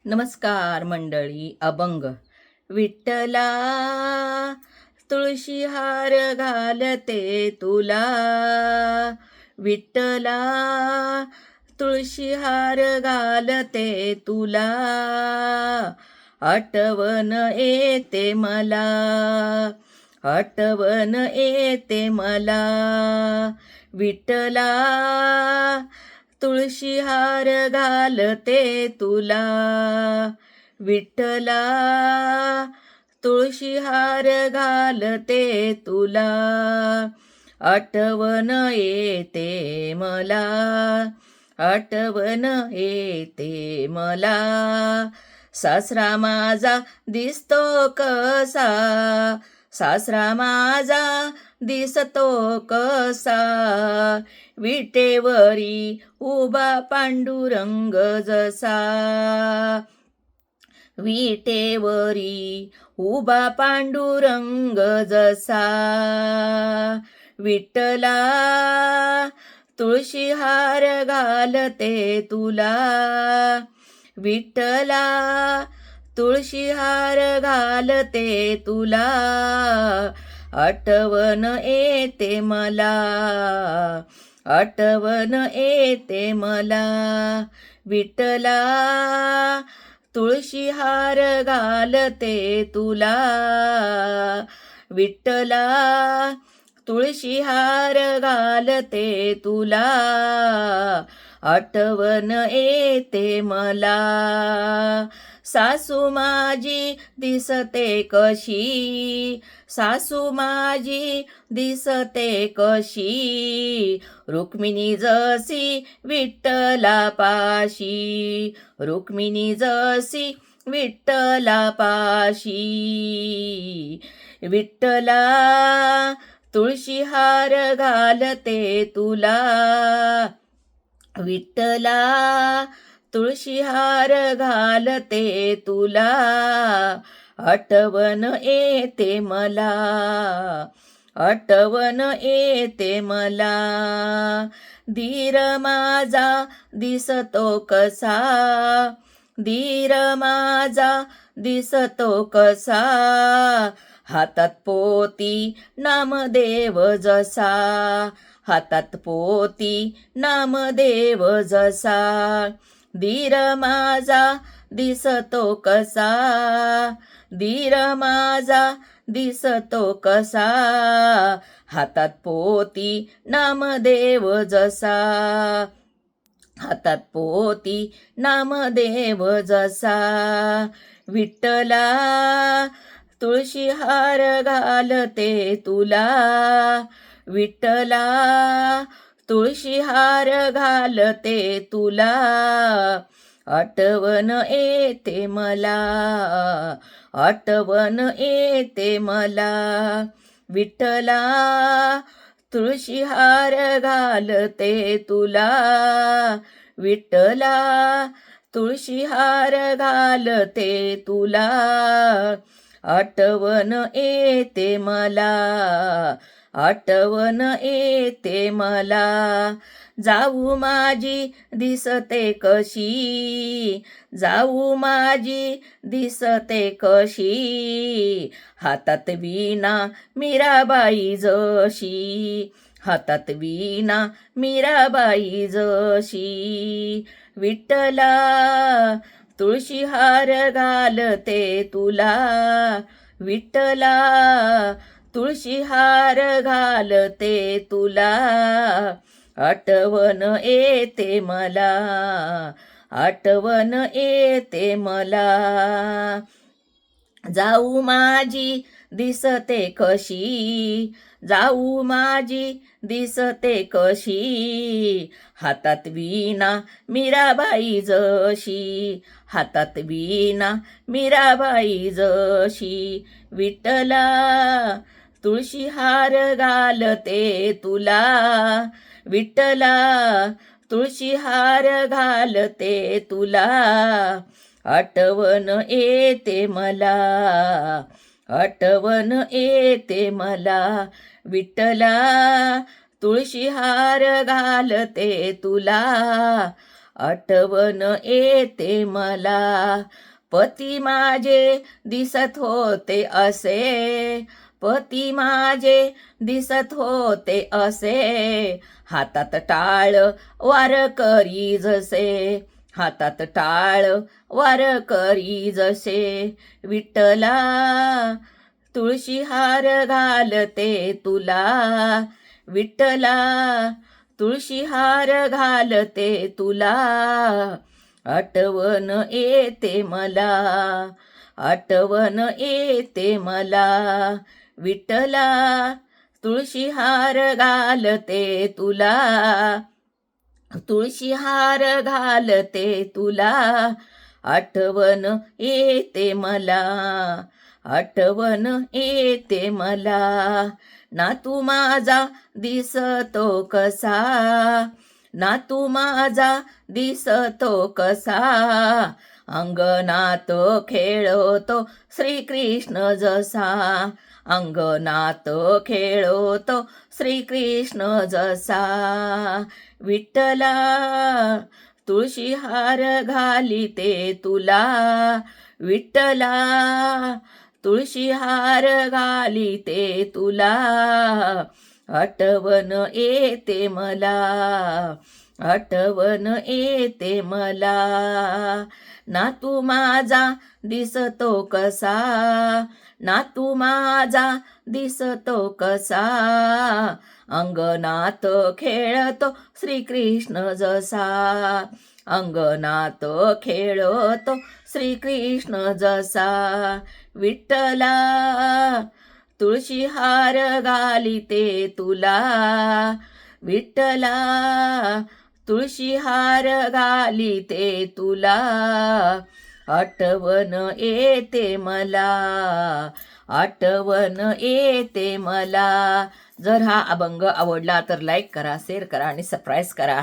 नमस्कार मंडळी. अभंग. विठ्ठला तुळशी हार घालते तुला, विठ्ठला तुळशी हार घालते तुला, आठवण येते मला, आठवण येते मला, विठ्ठला तुळशी हार घालते तुला, विठ्ठला तुळशी हार घालते तुला, आठवण येते मला, आठवण येते मला, सासरा माझा दिसतो कसा, सासरा माझा दिसतो कसा, विटेवरी उभा पांडुरंग जसा, विटेवरी उभा पांडुरंग जसा, विठ्ठला तुळशी हार घालते तुला, विठ्ठला तुळशी हार घालते तुला, आठवण येते मला, आठवण येते मला, विठ्ठला तुळशी हार घालते तुला, विठ्ठला तुळशी हार घालते तुला, आठवण येते मला, सासू माझी दिसते कशी, सासू माझी दिसते कशी, रुक्मिणी जशी विठ्ठला पाशी, रुक्मिणी जशी विठ्ठला पाशी, विठ्ठला तुळशी हार घालते तुला, विठ्ठला तुळशी हार घालते तुला, आठवण येते मला, आठवण येते मला, धीर माझा दिसतो कसा, धीर माझा दिसतो कसा, हातात पोती नामदेव जसा, हातात पोती नामदेव जसा, धीर माझा दिसतो कसा, धीर माझा दिसतो कसा, हातात पोती नामदेव जसा, हातात पोती नामदेव जसा, विठ्ठला तुळशी हार घालते तुला, विठ्ठला तुळशी हार घालते तुला, आठवण येते मला, आठवण येते मला, विठ्ठला तुळशी हार घालते तुला, विठ्ठला तुळशी हार घालते तुला, आठवण येते मला, आठवण येते मला, जाऊ माझी दिसते कशी, जाऊ माझी दिसते कशी, हातात वीणा मीराबाई जशी, हातात वीणा मीराबाई जशी, विठ्ठला तुळशी हार घालते तुला, विठ्ठला तुळशी हार घालते तुला, आठवण येते मला, आठवण येते मला, जाऊ माझी दिसते कशी, जाऊ माझी दिसते कशी, हातात वीणा मीराबाई जशी, हातात वीणा मीराबाई जशी, विठ्ठला तुळशी हार घालते तुला, विठ्ठला तुळशी हार घालते तुला, आठवण येते मला, आठवण येते मला, विठ्ठला तुळशी हार घालते तुला, आठवण येते मला. पती माझे दिसत होते असे, पती माझे दिसत होते असे, हातात टाळ वार करी जसे, हातात टाळ वार करी जसे. विठ्ठला तुळशी हार घालते तुला, विठ्ठला तुळशी हार घालते तुला. आठवण येते मला, आठवण येते मला. विठ्ठला तुळशी हार घालते तुला, तुळशी हार घालते तुला. आठवण येते मला, आठवण येते मला. नातू माझा दिसतो कसा, नातू माझा दिसतो कसा, अंगणात खेळतो श्रीकृष्ण जसा, अंगणात खेळतो श्रीकृष्ण जसा. विठ्ठला तुळशी हार घालिते तुला, विठ्ठला तुळशी हार घालिते तुला. आठवण येते मला, आठवण येते मला. नातू माझा दिसतो कसा, नातू माझा दिसतो कसा, अंगणात खेळतो श्रीकृष्ण जसा, अंगणात खेळतो श्रीकृष्ण जसा. विठ्ठला तुळशी हार घालिते तुला, विठ्ठला तुळशी हार घालिते तुला. आठवण येते मला, आठवण येते मला. जर हा अभंग आवडला तर लाईक करा, शेअर करा आणि सबस्क्राईब करा.